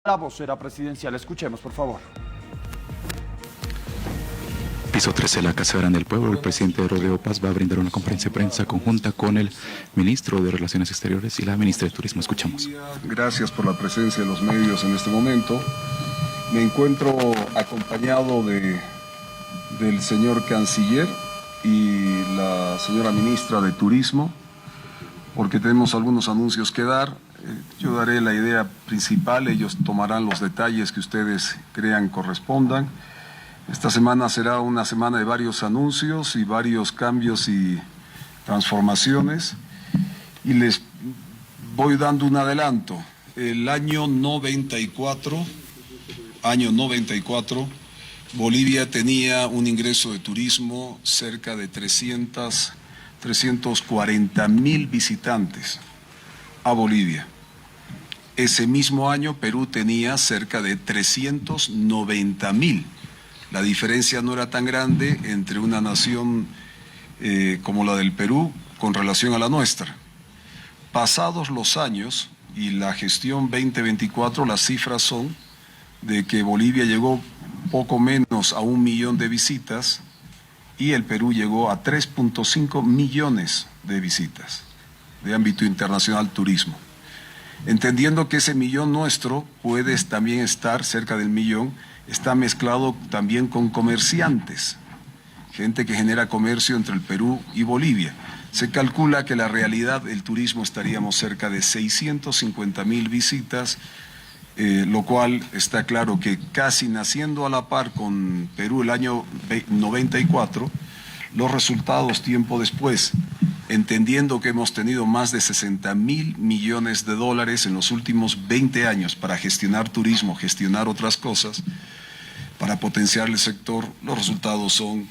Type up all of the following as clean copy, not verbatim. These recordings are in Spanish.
La vocera presidencial, escuchemos, por favor. Piso 13 de la Casa Grande del Pueblo, el presidente Rodrigo Paz va a brindar una conferencia de prensa conjunta con el ministro de Relaciones Exteriores y la ministra de Turismo. Escuchamos. Gracias por la presencia de los medios en este momento. Me encuentro acompañado del señor canciller y la señora ministra de Turismo, porque tenemos algunos anuncios que dar. Yo daré la idea principal, ellos tomarán los detalles que ustedes crean correspondan. Esta semana será una semana de varios anuncios y varios cambios y transformaciones. Y les voy dando un adelanto. El año 94, Bolivia tenía un ingreso de turismo cerca de 340.000 visitantes a Bolivia. Ese mismo año Perú tenía cerca de 390.000. La diferencia no era tan grande entre una nación como la del Perú con relación a la nuestra. Pasados los años y la gestión 2024, las cifras son de que Bolivia llegó poco menos a 1 millón de visitas y el Perú llegó a 3.5 millones de visitas de ámbito internacional turismo. Entendiendo que ese millón nuestro puede también estar, cerca del millón, está mezclado también con comerciantes, gente que genera comercio entre el Perú y Bolivia. Se calcula que la realidad del turismo estaríamos cerca de 650.000 visitas, lo cual está claro que casi naciendo a la par con Perú el año 94, los resultados tiempo después, entendiendo que hemos tenido más de 60.000 millones de dólares en los últimos 20 años para gestionar turismo, gestionar otras cosas, para potenciar el sector, los resultados son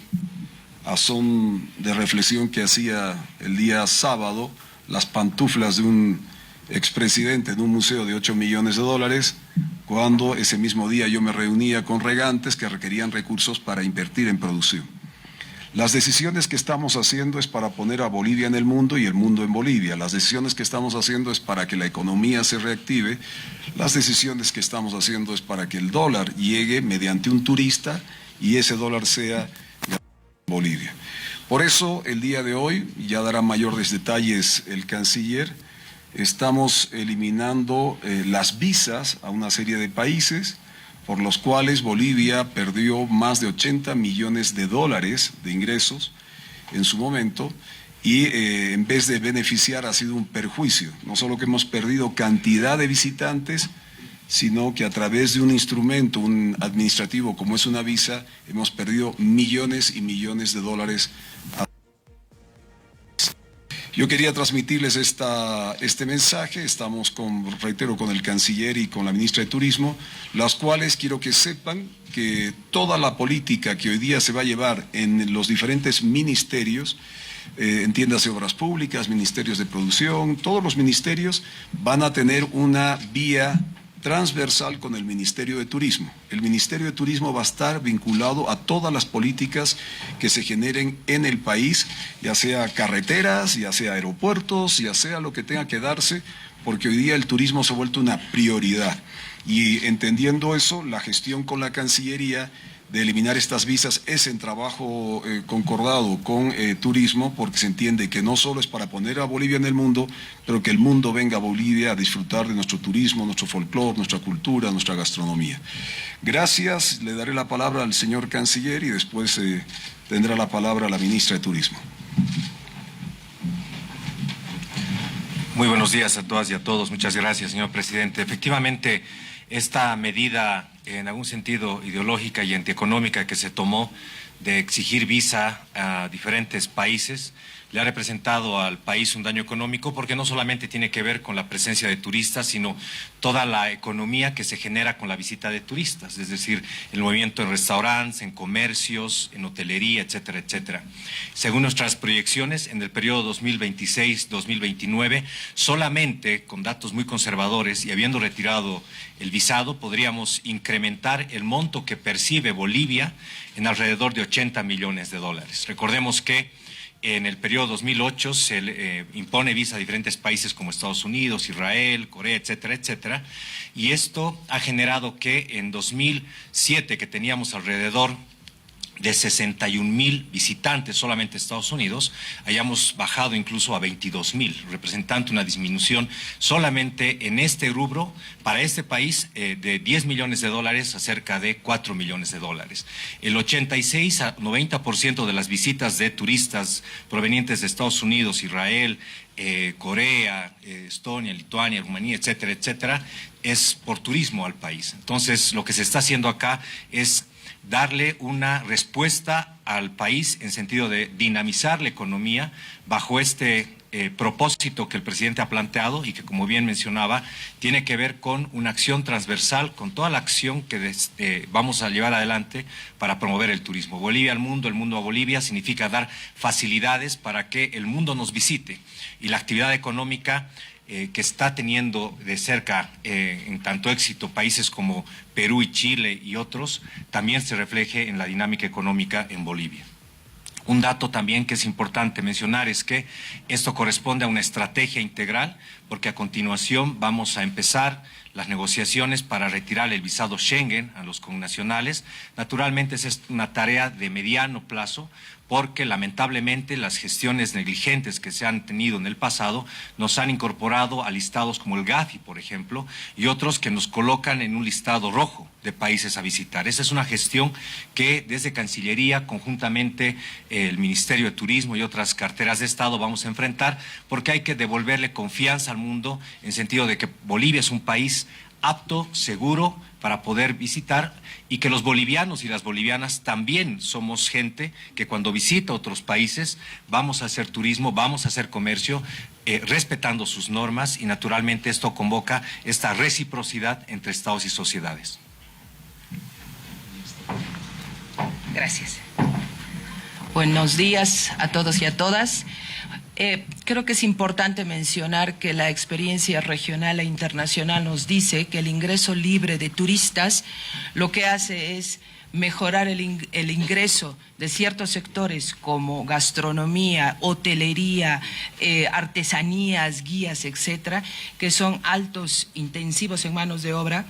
de reflexión que hacía el día sábado las pantuflas de un expresidente en un museo de 8 millones de dólares, cuando ese mismo día yo me reunía con regantes que requerían recursos para invertir en producción. Las decisiones que estamos haciendo es para poner a Bolivia en el mundo y el mundo en Bolivia. Las decisiones que estamos haciendo es para que la economía se reactive. Las decisiones que estamos haciendo es para que el dólar llegue mediante un turista y ese dólar sea Bolivia. Por eso, el día de hoy, ya dará mayores detalles el canciller, estamos eliminando las visas a una serie de países por los cuales Bolivia perdió más de 80 millones de dólares de ingresos en su momento y en vez de beneficiar ha sido un perjuicio. No solo que hemos perdido cantidad de visitantes, sino que a través de un instrumento administrativo como es una visa, hemos perdido millones y millones de dólares. Yo quería transmitirles este mensaje, estamos reitero, con el canciller y con la ministra de Turismo, las cuales quiero que sepan que toda la política que hoy día se va a llevar en los diferentes ministerios, entiéndase obras públicas, ministerios de producción, todos los ministerios van a tener una vía transversal con el Ministerio de Turismo. El Ministerio de Turismo va a estar vinculado a todas las políticas que se generen en el país, ya sea carreteras, ya sea aeropuertos, ya sea lo que tenga que darse, porque hoy día el turismo se ha vuelto una prioridad. Y entendiendo eso, la gestión con la Cancillería de eliminar estas visas es en trabajo concordado con Turismo, porque se entiende que no solo es para poner a Bolivia en el mundo, pero que el mundo venga a Bolivia a disfrutar de nuestro turismo, nuestro folclore, nuestra cultura, nuestra gastronomía. Gracias, le daré la palabra al señor canciller y después tendrá la palabra la ministra de Turismo. Muy buenos días a todas y a todos. Muchas gracias, señor presidente. Efectivamente, esta medida, en algún sentido ideológica y antieconómica que se tomó de exigir visa a diferentes países, le ha representado al país un daño económico porque no solamente tiene que ver con la presencia de turistas, sino toda la economía que se genera con la visita de turistas, es decir, el movimiento en restaurantes, en comercios, en hotelería, etcétera, etcétera. Según nuestras proyecciones, en el periodo 2026-2029, solamente con datos muy conservadores y habiendo retirado el visado, podríamos incrementar el monto que percibe Bolivia en alrededor de 80 millones de dólares. Recordemos que En el periodo 2008 se le impone visa a diferentes países como Estados Unidos, Israel, Corea, etcétera, etcétera. Y esto ha generado que en 2007, que teníamos alrededor de 61,000 visitantes solamente a Estados Unidos, hayamos bajado incluso a 22,000, representando una disminución solamente en este rubro para este país de 10 millones de dólares a cerca de 4 millones de dólares. El 86 a 90% de las visitas de turistas provenientes de Estados Unidos, Israel, Corea, Estonia, Lituania, Rumanía, etcétera, etcétera, es por turismo al país. Entonces, lo que se está haciendo acá es darle una respuesta al país en sentido de dinamizar la economía bajo este propósito que el presidente ha planteado y que, como bien mencionaba, tiene que ver con una acción transversal, con toda la acción que vamos a llevar adelante para promover el turismo. Bolivia al mundo, el mundo a Bolivia, significa dar facilidades para que el mundo nos visite y la actividad económica que está teniendo de cerca en tanto éxito países como Perú y Chile y otros, también se refleje en la dinámica económica en Bolivia. Un dato también que es importante mencionar es que esto corresponde a una estrategia integral, porque a continuación vamos a empezar las negociaciones para retirar el visado Schengen a los connacionales. Naturalmente esa es una tarea de mediano plazo, porque lamentablemente las gestiones negligentes que se han tenido en el pasado nos han incorporado a listados como el Gafi, por ejemplo, y otros que nos colocan en un listado rojo de países a visitar. Esa es una gestión que desde Cancillería, conjuntamente el Ministerio de Turismo y otras carteras de Estado vamos a enfrentar, porque hay que devolverle confianza al mundo en sentido de que Bolivia es un país apto, seguro para poder visitar, y que los bolivianos y las bolivianas también somos gente que cuando visita otros países vamos a hacer turismo, vamos a hacer comercio, respetando sus normas, y naturalmente esto convoca esta reciprocidad entre estados y sociedades. Gracias. Buenos días a todos y a todas. Creo que es importante mencionar que la experiencia regional e internacional nos dice que el ingreso libre de turistas lo que hace es mejorar el ingreso de ciertos sectores como gastronomía, hotelería, artesanías, guías, etcétera, que son altos, intensivos en manos de obra,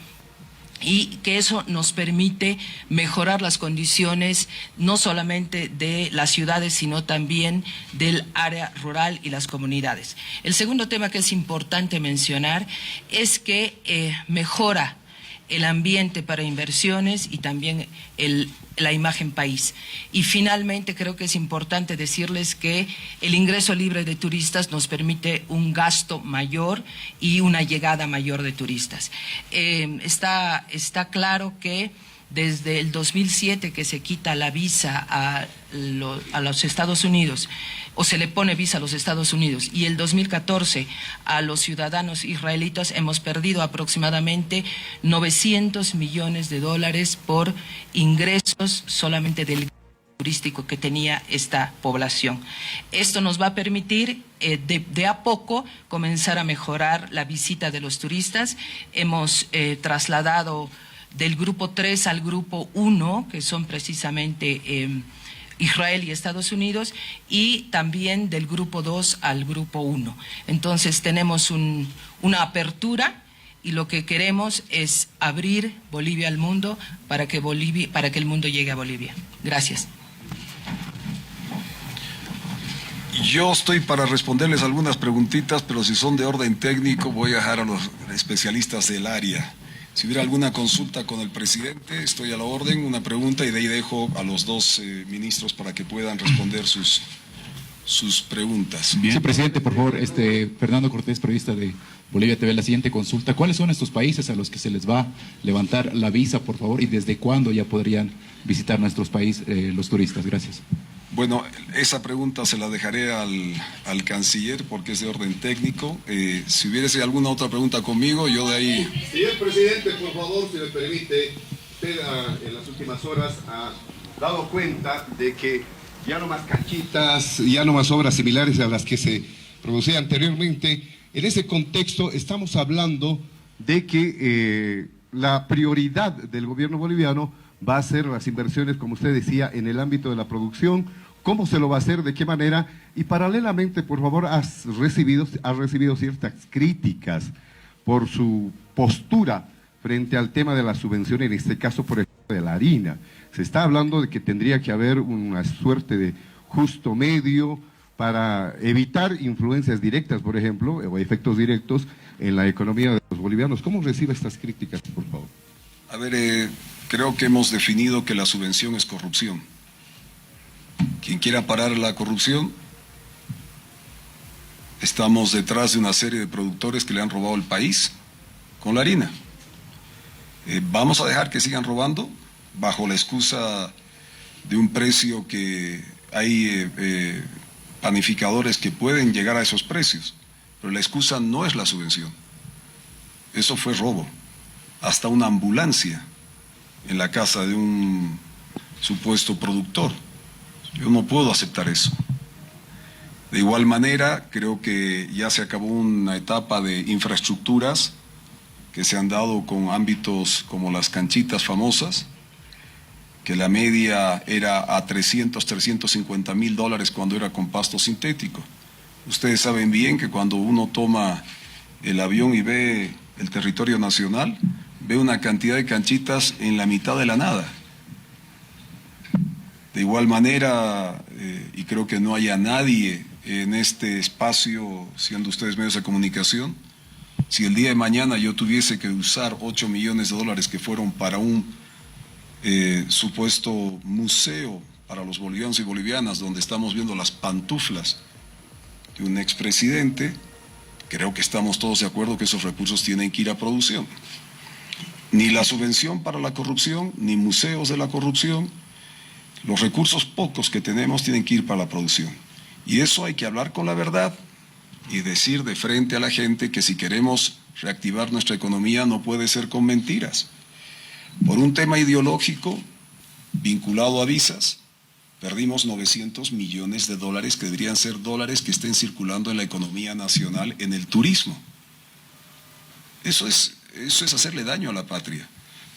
y que eso nos permite mejorar las condiciones no solamente de las ciudades, sino también del área rural y las comunidades. El segundo tema que es importante mencionar es que mejora el ambiente para inversiones y también la imagen país. Y finalmente creo que es importante decirles que el ingreso libre de turistas nos permite un gasto mayor y una llegada mayor de turistas. Está claro que desde el 2007 que se quita la visa a los Estados Unidos, o se le pone visa a los Estados Unidos, y el 2014 a los ciudadanos israelitas, hemos perdido aproximadamente 900 millones de dólares por ingresos solamente del turístico que tenía esta población. Esto nos va a permitir de a poco comenzar a mejorar la visita de los turistas. Hemos trasladado del grupo 3 al grupo 1, que son precisamente Israel y Estados Unidos, y también del grupo 2 al grupo 1. Entonces tenemos una apertura, y lo que queremos es abrir Bolivia al mundo para que el mundo llegue a Bolivia. Gracias. Yo estoy para responderles algunas preguntitas, pero si son de orden técnico voy a dejar a los especialistas del área. Si hubiera alguna consulta con el presidente, estoy a la orden, una pregunta, y de ahí dejo a los dos ministros para que puedan responder sus preguntas. Bien. Sí, presidente, por favor, Fernando Cortés, periodista de Bolivia TV, la siguiente consulta. ¿Cuáles son estos países a los que se les va a levantar la visa, por favor, y desde cuándo ya podrían visitar nuestros países los turistas? Gracias. Bueno, esa pregunta se la dejaré al canciller porque es de orden técnico. Si hubiese alguna otra pregunta conmigo, yo de ahí... Señor presidente, por favor, si me permite, usted en las últimas horas ha dado cuenta de que ya no más canchitas, ya no más obras similares a las que se producían anteriormente. En ese contexto estamos hablando de que la prioridad del gobierno boliviano va a ser las inversiones, como usted decía, en el ámbito de la producción, ¿Cómo se lo va a hacer? ¿De qué manera? Y paralelamente, por favor, has recibido ciertas críticas por su postura frente al tema de la subvención, en este caso por ejemplo de la harina. Se está hablando de que tendría que haber una suerte de justo medio para evitar influencias directas, por ejemplo, o efectos directos en la economía de los bolivianos. ¿Cómo recibe estas críticas, por favor? A ver, creo que hemos definido que la subvención es corrupción. Quien quiera parar la corrupción, estamos detrás de una serie de productores que le han robado el país con la harina. ¿Vamos a dejar que sigan robando bajo la excusa de un precio que hay panificadores que pueden llegar a esos precios? Pero la excusa no es la subvención. Eso fue robo. Hasta una ambulancia en la casa de un supuesto productor. Yo no puedo aceptar eso. De igual manera, creo que ya se acabó una etapa de infraestructuras que se han dado con ámbitos como las canchitas famosas, que la media era a 350 mil dólares cuando era con pasto sintético. Ustedes saben bien que cuando uno toma el avión y ve el territorio nacional, ve una cantidad de canchitas en la mitad de la nada. De igual manera, y creo que no haya nadie en este espacio, siendo ustedes medios de comunicación, si el día de mañana yo tuviese que usar 8 millones de dólares que fueron para un supuesto museo para los bolivianos y bolivianas, donde estamos viendo las pantuflas de un expresidente, creo que estamos todos de acuerdo que esos recursos tienen que ir a producción. Ni la subvención para la corrupción, ni museos de la corrupción. Los recursos pocos que tenemos tienen que ir para la producción. Y eso hay que hablar con la verdad y decir de frente a la gente que si queremos reactivar nuestra economía no puede ser con mentiras. Por un tema ideológico vinculado a visas, perdimos 900 millones de dólares que deberían ser dólares que estén circulando en la economía nacional, en el turismo. Eso es hacerle daño a la patria.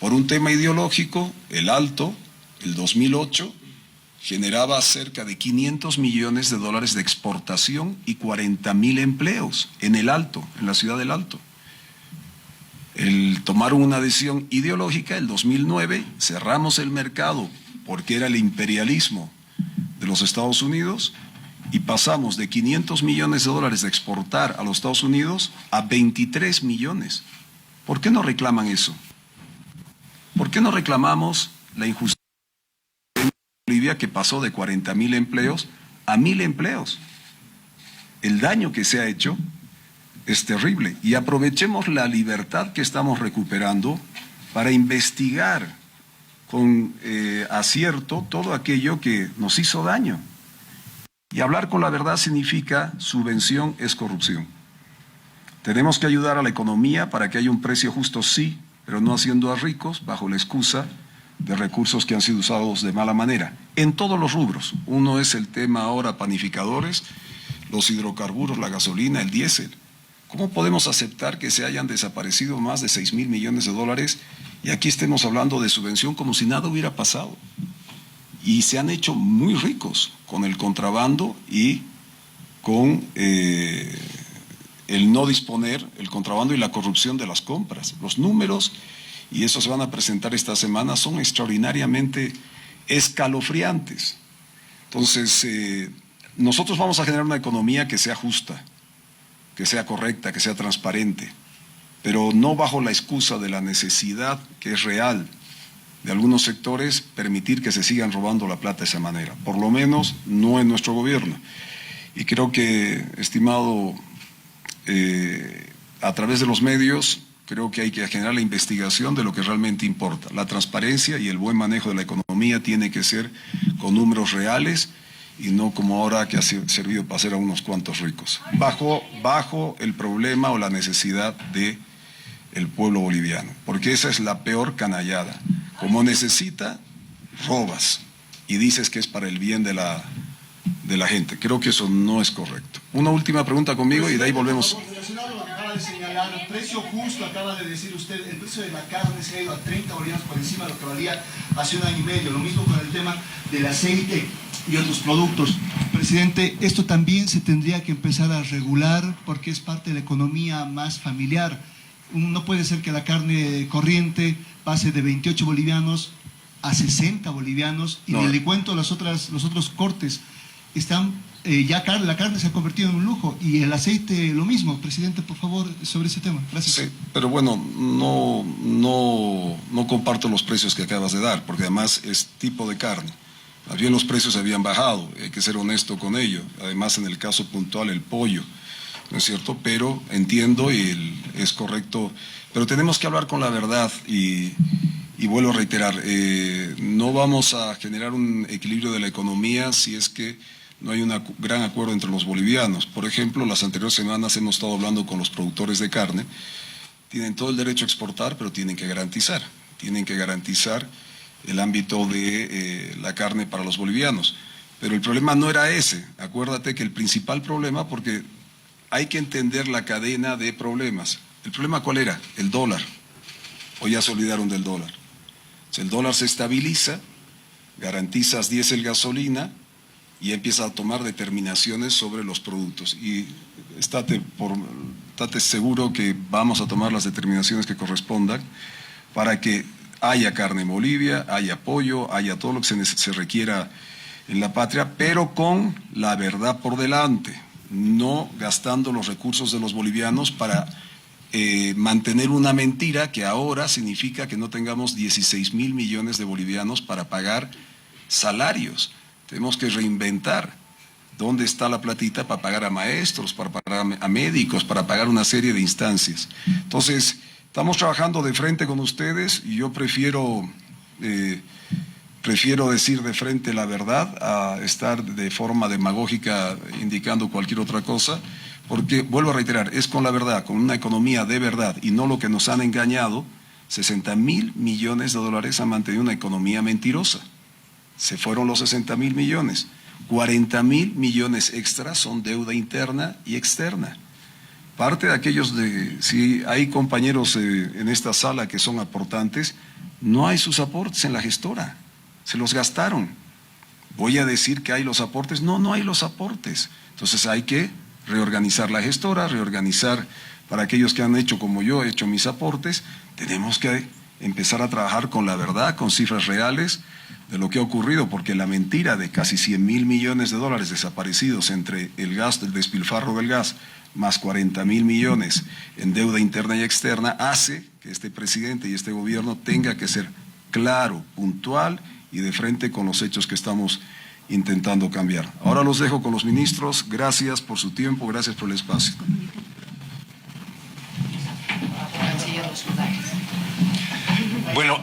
Por un tema ideológico, el Alto, el 2008, generaba cerca de 500 millones de dólares de exportación y 40.000 empleos en el Alto, en la ciudad del Alto. Tomaron una decisión ideológica, el 2009, cerramos el mercado porque era el imperialismo de los Estados Unidos y pasamos de 500 millones de dólares de exportar a los Estados Unidos a 23 millones. ¿Por qué no reclaman eso? ¿Por qué no reclamamos la injusticia en Bolivia que pasó de 40.000 empleos a 1.000 empleos? El daño que se ha hecho es terrible y aprovechemos la libertad que estamos recuperando para investigar con acierto todo aquello que nos hizo daño. Y hablar con la verdad significa subvención es corrupción. Tenemos que ayudar a la economía para que haya un precio justo, sí, pero no haciendo a ricos bajo la excusa de recursos que han sido usados de mala manera. En todos los rubros. Uno es el tema ahora panificadores, los hidrocarburos, la gasolina, el diésel. ¿Cómo podemos aceptar que se hayan desaparecido más de 6.000 millones de dólares y aquí estemos hablando de subvención como si nada hubiera pasado? Y se han hecho muy ricos con el contrabando y con el no disponer, el contrabando y la corrupción de las compras. Los números, y eso se van a presentar esta semana, son extraordinariamente escalofriantes. Entonces, nosotros vamos a generar una economía que sea justa, que sea correcta, que sea transparente, pero no bajo la excusa de la necesidad que es real de algunos sectores permitir que se sigan robando la plata de esa manera, por lo menos no en nuestro gobierno. Y creo que, estimado, a través de los medios, creo que hay que generar la investigación de lo que realmente importa. La transparencia y el buen manejo de la economía tiene que ser con números reales y no como ahora que ha servido para hacer a unos cuantos ricos, bajo el problema o la necesidad del pueblo boliviano, porque esa es la peor canallada. Como necesita, robas y dices que es para el bien de la gente. Creo que eso no es correcto. Una última pregunta conmigo y de ahí volvemos. Relacionado a lo que acaba de señalar, precio justo, acaba de decir usted, el precio de la carne se ha ido a 30 bolivianos por encima de lo que valía hace un año y medio. Lo mismo con el tema del aceite. y otros productos. Presidente, esto también se tendría que empezar a regular porque es parte de la economía más familiar. No puede ser que la carne corriente pase de 28 bolivianos a 60 bolivianos y No. ni le cuento los otros cortes. Están, la carne se ha convertido en un lujo y el aceite lo mismo. Presidente, por favor, sobre ese tema. Gracias. Sí, pero bueno, no comparto los precios que acabas de dar, porque además es tipo de carne. Más bien los precios habían bajado, hay que ser honesto con ello. Además, en el caso puntual, el pollo, ¿no es cierto? Pero entiendo y es correcto, pero tenemos que hablar con la verdad y vuelvo a reiterar, no vamos a generar un equilibrio de la economía si es que no hay un gran acuerdo entre los bolivianos. Por ejemplo, las anteriores semanas hemos estado hablando con los productores de carne. Tienen todo el derecho a exportar, pero tienen que garantizar el ámbito de la carne para los bolivianos. Pero el problema no era ese. Acuérdate que el principal problema, porque hay que entender la cadena de problemas. ¿El problema cuál era? El dólar. ¿O ya se olvidaron del dólar? O sea, el dólar se estabiliza, garantizas diésel, gasolina, y empieza a tomar determinaciones sobre los productos. Y estate seguro que vamos a tomar las determinaciones que correspondan para que haya carne en Bolivia, haya pollo, haya todo lo que se requiera en la patria, pero con la verdad por delante, no gastando los recursos de los bolivianos para mantener una mentira que ahora significa que no tengamos 16.000 millones de bolivianos para pagar salarios. Tenemos que reinventar dónde está la platita para pagar a maestros, para pagar a médicos, para pagar una serie de instancias. Entonces, estamos trabajando de frente con ustedes y yo prefiero decir de frente la verdad a estar de forma demagógica indicando cualquier otra cosa, porque, vuelvo a reiterar, es con la verdad, con una economía de verdad y no lo que nos han engañado. 60.000 millones de dólares han mantenido una economía mentirosa. Se fueron los 60.000 millones. 40.000 millones extras son deuda interna y externa. Parte de aquellos si hay compañeros en esta sala que son aportantes, no hay sus aportes en la gestora. Se los gastaron. ¿Voy a decir que hay los aportes? No, no hay los aportes. Entonces hay que reorganizar la gestora, reorganizar para aquellos que han hecho como yo, he hecho mis aportes. Tenemos que empezar a trabajar con la verdad, con cifras reales de lo que ha ocurrido, porque la mentira de casi 100.000 millones de dólares desaparecidos entre el gasto, el despilfarro del gas, más 40.000 millones en deuda interna y externa, hace que este presidente y este gobierno tenga que ser claro, puntual y de frente con los hechos que estamos intentando cambiar. Ahora los dejo con los ministros. Gracias por su tiempo, gracias por el espacio. Bueno,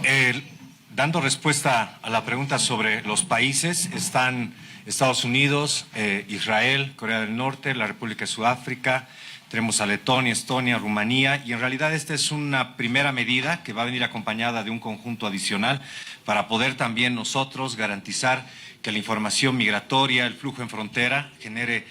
dando respuesta a la pregunta sobre los países, están Estados Unidos, Israel, Corea del Norte, la República de Sudáfrica, tenemos a Letonia, Estonia, Rumanía, y en realidad esta es una primera medida que va a venir acompañada de un conjunto adicional para poder también nosotros garantizar que la información migratoria, el flujo en frontera, genere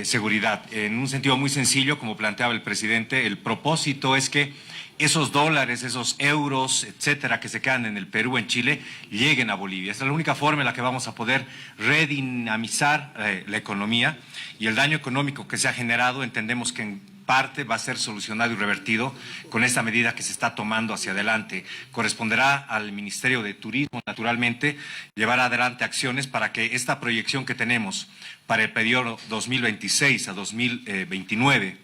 seguridad. En un sentido muy sencillo, como planteaba el presidente, el propósito es que esos dólares, esos euros, etcétera, que se quedan en el Perú, en Chile, lleguen a Bolivia. Esa es la única forma en la que vamos a poder redinamizar la economía, y el daño económico que se ha generado entendemos que en parte va a ser solucionado y revertido con esta medida que se está tomando hacia adelante. Corresponderá al Ministerio de Turismo, naturalmente, llevar adelante acciones para que esta proyección que tenemos para el periodo 2026 a 2029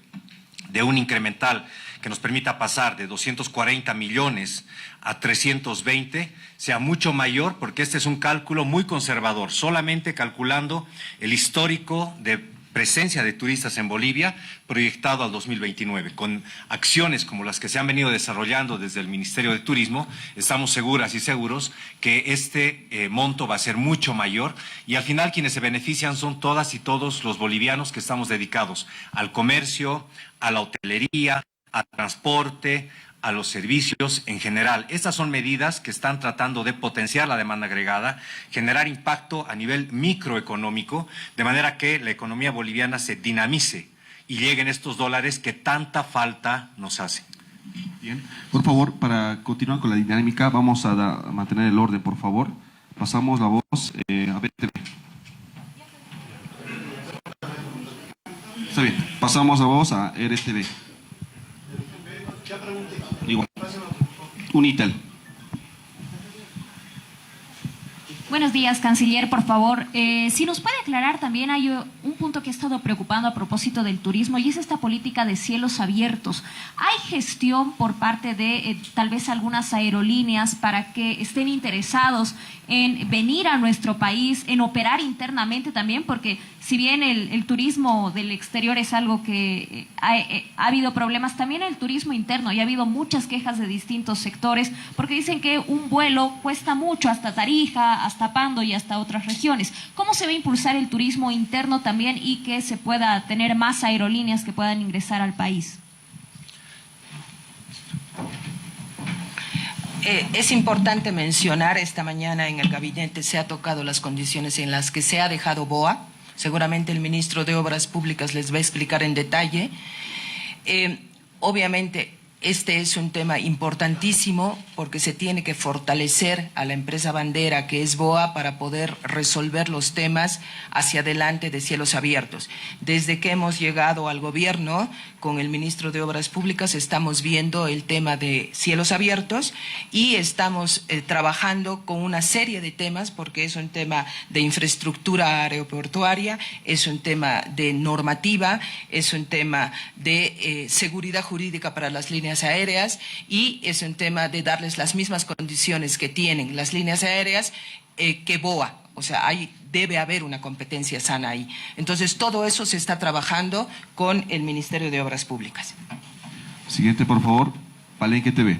de un incremental que nos permita pasar de 240 millones a 320 sea mucho mayor, porque este es un cálculo muy conservador, solamente calculando el histórico de presencia de turistas en Bolivia proyectado al 2029. Con acciones como las que se han venido desarrollando desde el Ministerio de Turismo, estamos seguras y seguros que este monto va a ser mucho mayor, y al final quienes se benefician son todas y todos los bolivianos que estamos dedicados al comercio, a la hotelería, al transporte, a los servicios en general. Estas son medidas que están tratando de potenciar la demanda agregada, generar impacto a nivel microeconómico, de manera que la economía boliviana se dinamice y lleguen estos dólares que tanta falta nos hacen. Bien, por favor, para continuar con la dinámica, vamos a mantener el orden, por favor. Pasamos la voz a BTV. Pasamos a voz a RTV. Igual. Unitel. Buenos días, canciller, por favor. Si nos puede aclarar, también hay un punto que ha estado preocupando a propósito del turismo y es esta política de cielos abiertos. ¿Hay gestión por parte de tal vez algunas aerolíneas para que estén interesados en venir a nuestro país, en operar internamente también? Porque si bien el turismo del exterior es algo que ha habido problemas, también el turismo interno, y ha habido muchas quejas de distintos sectores, porque dicen que un vuelo cuesta mucho hasta Tarija, hasta Pando y hasta otras regiones. ¿Cómo se va a impulsar el turismo interno también y que se pueda tener más aerolíneas que puedan ingresar al país? Es importante mencionar, esta mañana en el gabinete se ha tocado las condiciones en las que se ha dejado BOA. Seguramente el ministro de Obras Públicas les va a explicar en detalle. Obviamente, este es un tema importantísimo porque se tiene que fortalecer a la empresa bandera que es BOA para poder resolver los temas hacia adelante de cielos abiertos. Desde que hemos llegado al gobierno con el ministro de Obras Públicas estamos viendo el tema de cielos abiertos y estamos trabajando con una serie de temas porque es un tema de infraestructura aeroportuaria, es un tema de normativa, es un tema de seguridad jurídica para las líneas aéreas y es un tema de darles las mismas condiciones que tienen las líneas aéreas que BOA. O sea, debe haber una competencia sana ahí. Entonces, todo eso se está trabajando con el Ministerio de Obras Públicas. Siguiente, por favor. Palenque TV.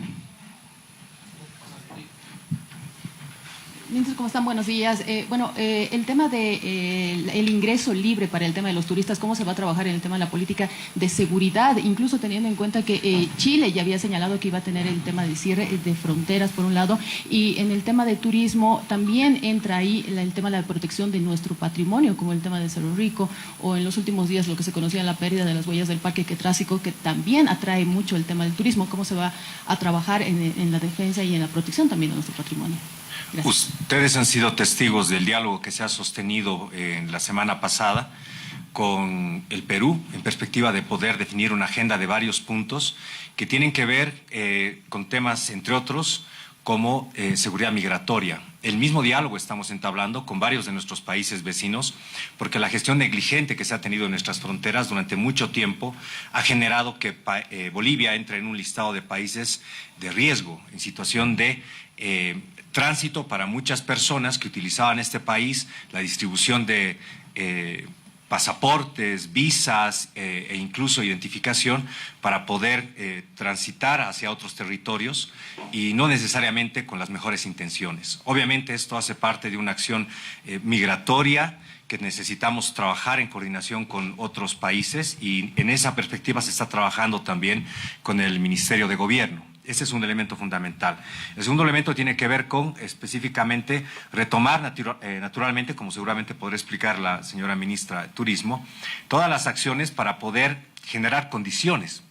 Ministro, ¿cómo están? Buenos días. El tema de el ingreso libre para el tema de los turistas, ¿cómo se va a trabajar en el tema de la política de seguridad? Incluso teniendo en cuenta que Chile ya había señalado que iba a tener el tema de cierre de fronteras, por un lado, y en el tema de turismo también entra ahí el tema de la protección de nuestro patrimonio, como el tema de Cerro Rico, o en los últimos días lo que se conocía la pérdida de las huellas del Parque Quetrásico, que también atrae mucho el tema del turismo. ¿Cómo se va a trabajar en la defensa y en la protección también de nuestro patrimonio? Gracias. Ustedes han sido testigos del diálogo que se ha sostenido en la semana pasada con el Perú en perspectiva de poder definir una agenda de varios puntos que tienen que ver con temas, entre otros, como seguridad migratoria. El mismo diálogo estamos entablando con varios de nuestros países vecinos porque la gestión negligente que se ha tenido en nuestras fronteras durante mucho tiempo ha generado que Bolivia entre en un listado de países de riesgo, en situación de tránsito para muchas personas que utilizaban este país, la distribución de pasaportes, visas e incluso identificación para poder transitar hacia otros territorios y no necesariamente con las mejores intenciones. Obviamente esto hace parte de una acción migratoria que necesitamos trabajar en coordinación con otros países y en esa perspectiva se está trabajando también con el Ministerio de Gobierno. Ese es un elemento fundamental. El segundo elemento tiene que ver con específicamente retomar naturalmente, como seguramente podrá explicar la señora ministra de Turismo, todas las acciones para poder generar condiciones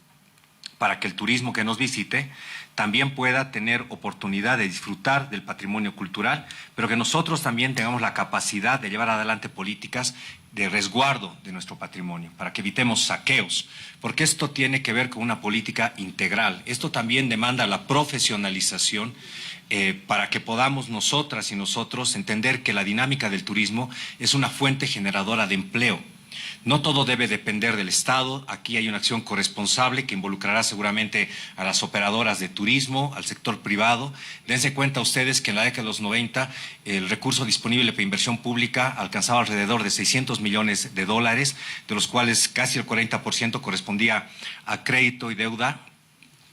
para que el turismo que nos visite también pueda tener oportunidad de disfrutar del patrimonio cultural, pero que nosotros también tengamos la capacidad de llevar adelante políticas de resguardo de nuestro patrimonio, para que evitemos saqueos, porque esto tiene que ver con una política integral. Esto también demanda la profesionalización para que podamos nosotras y nosotros entender que la dinámica del turismo es una fuente generadora de empleo. No todo debe depender del Estado. Aquí hay una acción corresponsable que involucrará seguramente a las operadoras de turismo, al sector privado. Dense cuenta ustedes que en la década de los 90 el recurso disponible para inversión pública alcanzaba alrededor de 600 millones de dólares, de los cuales casi el 40% correspondía a crédito y deuda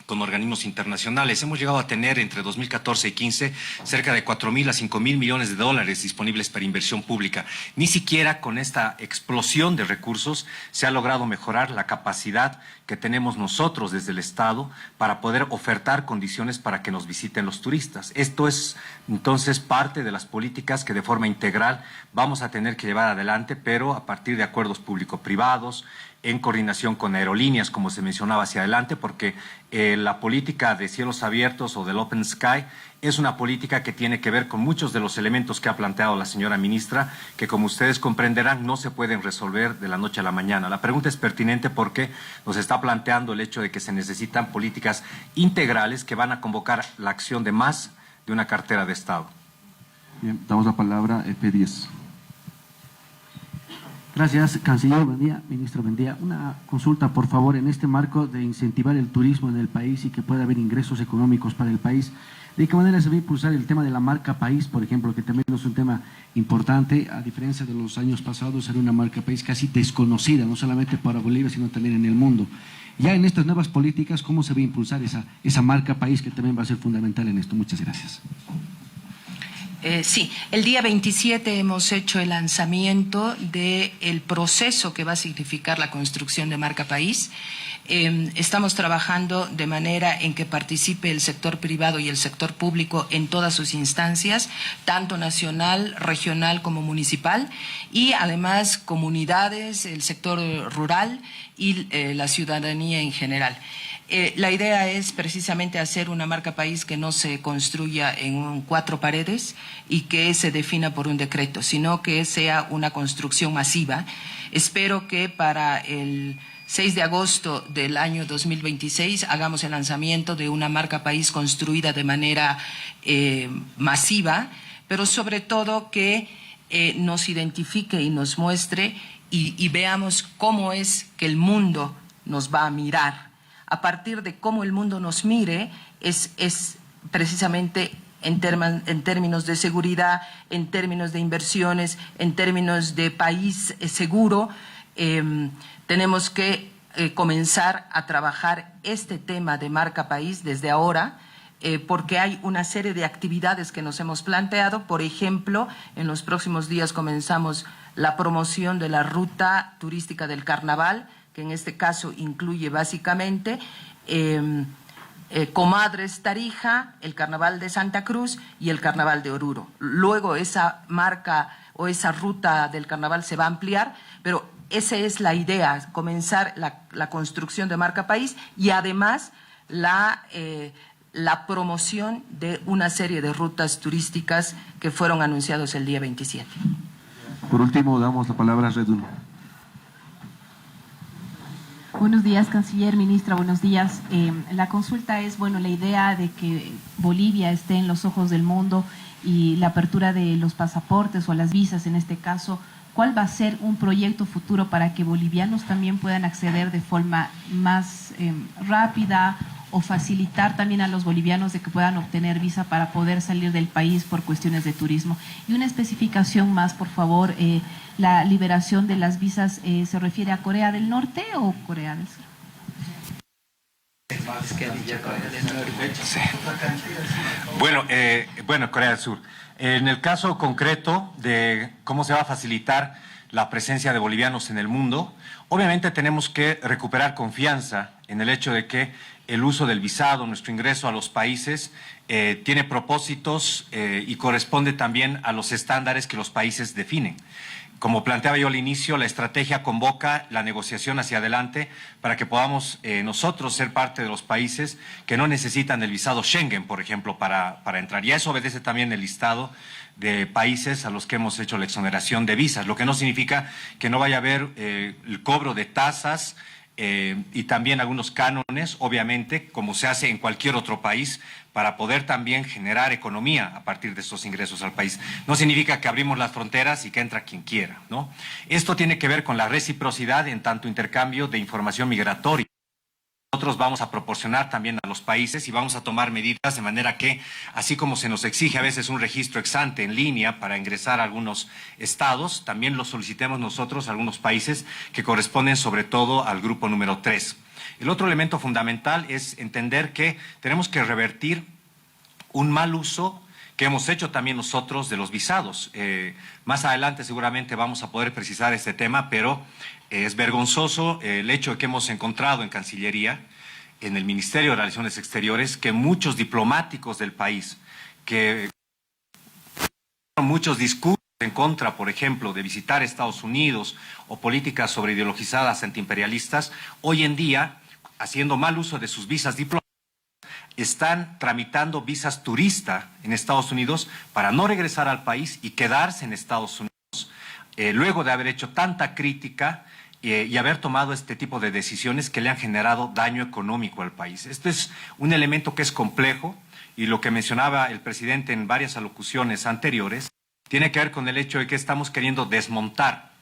con organismos internacionales. Hemos llegado a tener entre 2014 y 2015 cerca de 4.000 a 5.000 millones de dólares disponibles para inversión pública. Ni siquiera con esta explosión de recursos se ha logrado mejorar la capacidad que tenemos nosotros desde el Estado para poder ofertar condiciones para que nos visiten los turistas. Esto es entonces parte de las políticas que de forma integral vamos a tener que llevar adelante, pero a partir de acuerdos público-privados, en coordinación con aerolíneas, como se mencionaba hacia adelante, porque la política de cielos abiertos o del Open Sky es una política que tiene que ver con muchos de los elementos que ha planteado la señora ministra, que como ustedes comprenderán no se pueden resolver de la noche a la mañana. La pregunta es pertinente porque nos está planteando el hecho de que se necesitan políticas integrales que van a convocar la acción de más de una cartera de Estado. Bien, damos la palabra a P10. Gracias, canciller. Buen día, ministro. Buen día. Una consulta, por favor, en este marco de incentivar el turismo en el país y que pueda haber ingresos económicos para el país. ¿De qué manera se va a impulsar el tema de la marca país, por ejemplo, que también es un tema importante? A diferencia de los años pasados, era una marca país casi desconocida, no solamente para Bolivia, sino también en el mundo. Ya en estas nuevas políticas, ¿cómo se va a impulsar esa marca país que también va a ser fundamental en esto? Muchas gracias. Sí, el día 27 hemos hecho el lanzamiento del proceso que va a significar la construcción de marca país. Estamos trabajando de manera en que participe el sector privado y el sector público en todas sus instancias, tanto nacional, regional como municipal, y además comunidades, el sector rural y la ciudadanía en general. La idea es precisamente hacer una marca país que no se construya en 4 paredes y que se defina por un decreto, sino que sea una construcción masiva. Espero que para el 6 de agosto del año 2026 hagamos el lanzamiento de una marca país construida de manera masiva, pero sobre todo que nos identifique y nos muestre y veamos cómo es que el mundo nos va a mirar. A partir de cómo el mundo nos mire, es precisamente en términos de seguridad, en términos de inversiones, en términos de país seguro, tenemos que comenzar a trabajar este tema de marca país desde ahora, porque hay una serie de actividades que nos hemos planteado. Por ejemplo, en los próximos días comenzamos la promoción de la ruta turística del carnaval, que en este caso incluye básicamente Comadres Tarija, el Carnaval de Santa Cruz y el Carnaval de Oruro. Luego esa marca o esa ruta del carnaval se va a ampliar, pero esa es la idea, comenzar la construcción de marca país y además la promoción de una serie de rutas turísticas que fueron anunciados el día 27. Por último, damos la palabra a Redun. Buenos días, canciller, ministra, buenos días. La consulta es, bueno, la idea de que Bolivia esté en los ojos del mundo y la apertura de los pasaportes o las visas en este caso, ¿cuál va a ser un proyecto futuro para que bolivianos también puedan acceder de forma más rápida o facilitar también a los bolivianos de que puedan obtener visa para poder salir del país por cuestiones de turismo? Y una especificación más, por favor, ¿la liberación de las visas se refiere a Corea del Norte o Corea del Sur? Sí. Bueno, Corea del Sur. En el caso concreto de cómo se va a facilitar la presencia de bolivianos en el mundo, obviamente tenemos que recuperar confianza en el hecho de que el uso del visado, nuestro ingreso a los países, tiene propósitos y corresponde también a los estándares que los países definen. Como planteaba yo al inicio, la estrategia convoca la negociación hacia adelante para que podamos nosotros ser parte de los países que no necesitan el visado Schengen, por ejemplo, para entrar. Y a eso obedece también el listado de países a los que hemos hecho la exoneración de visas, lo que no significa que no vaya a haber el cobro de tasas y también algunos cánones, obviamente, como se hace en cualquier otro país, para poder también generar economía a partir de estos ingresos al país. No significa que abrimos las fronteras y que entra quien quiera, ¿no? Esto tiene que ver con la reciprocidad en tanto intercambio de información migratoria. Nosotros vamos a proporcionar también a los países y vamos a tomar medidas de manera que, así como se nos exige a veces un registro ex ante en línea para ingresar a algunos estados, también lo solicitemos nosotros a algunos países que corresponden sobre todo al grupo número 3. El otro elemento fundamental es entender que tenemos que revertir un mal uso que hemos hecho también nosotros de los visados. Más adelante seguramente vamos a poder precisar este tema, pero es vergonzoso el hecho de que hemos encontrado en Cancillería, en el Ministerio de Relaciones Exteriores, que muchos diplomáticos del país, que muchos discursos en contra, por ejemplo, de visitar Estados Unidos o políticas sobreideologizadas antiimperialistas, hoy en día, haciendo mal uso de sus visas diplomáticas, están tramitando visas turista en Estados Unidos para no regresar al país y quedarse en Estados Unidos, luego de haber hecho tanta crítica y haber tomado este tipo de decisiones que le han generado daño económico al país. Este es un elemento que es complejo y lo que mencionaba el presidente en varias alocuciones anteriores tiene que ver con el hecho de que estamos queriendo desmontar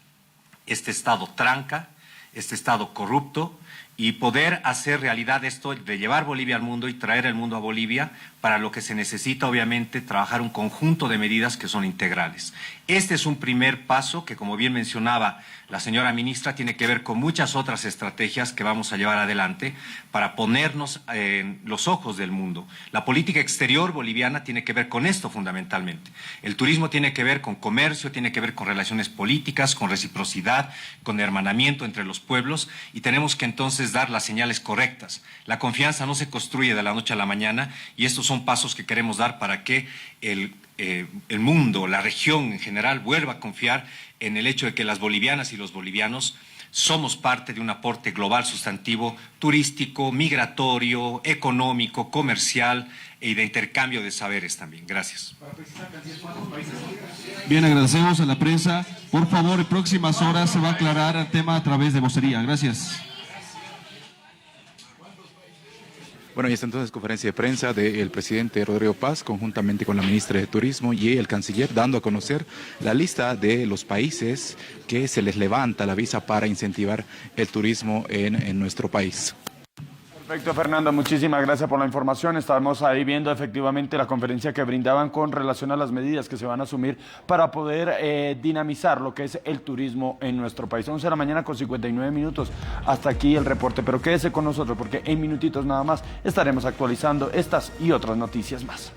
este Estado tranca, este Estado corrupto, y poder hacer realidad esto de llevar Bolivia al mundo y traer el mundo a Bolivia, para lo que se necesita obviamente trabajar un conjunto de medidas que son integrales. Este es un primer paso que, como bien mencionaba la señora ministra, tiene que ver con muchas otras estrategias que vamos a llevar adelante para ponernos en los ojos del mundo. La política exterior boliviana tiene que ver con esto fundamentalmente. El turismo tiene que ver con comercio, tiene que ver con relaciones políticas, con reciprocidad, con hermanamiento entre los pueblos, y tenemos que entonces dar las señales correctas. La confianza no se construye de la noche a la mañana, y estos son pasos que queremos dar para que el mundo, la región en general, vuelva a confiar en el hecho de que las bolivianas y los bolivianos somos parte de un aporte global sustantivo, turístico, migratorio, económico, comercial y de intercambio de saberes también. Gracias. Bien, agradecemos a la prensa. Por favor, en próximas horas se va a aclarar el tema a través de vocería. Gracias. Bueno, y esta entonces conferencia de prensa del presidente Rodrigo Paz, conjuntamente con la ministra de Turismo y el canciller, dando a conocer la lista de los países que se les levanta la visa para incentivar el turismo en nuestro país. Perfecto, Fernando, muchísimas gracias por la información. Estábamos ahí viendo efectivamente la conferencia que brindaban con relación a las medidas que se van a asumir para poder dinamizar lo que es el turismo en nuestro país. 11 de la mañana con 59 minutos. Hasta aquí el reporte, pero quédese con nosotros porque en minutitos nada más estaremos actualizando estas y otras noticias más.